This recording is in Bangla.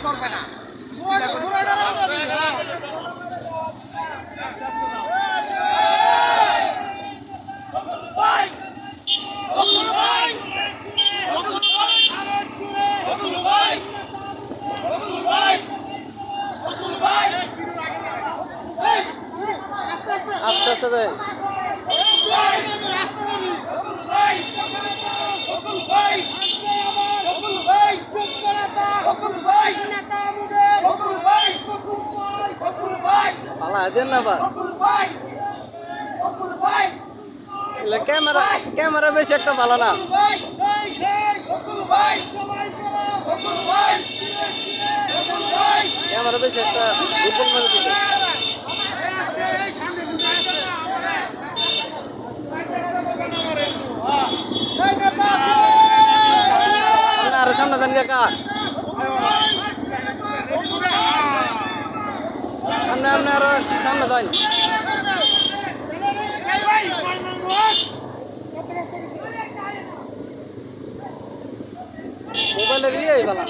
করবে না আস্তে আস্তে ভাই পালা দেন না বা ক্যামেরা ক্যামেরা বেশি একটা ভালো না ক্যামেরা বেশি একটা দুর্বল মেরে দিতে আরো সামনে যান কাকা সামনে আপনি আরো সামনে যান মোবাইলের ইয়ে ভালো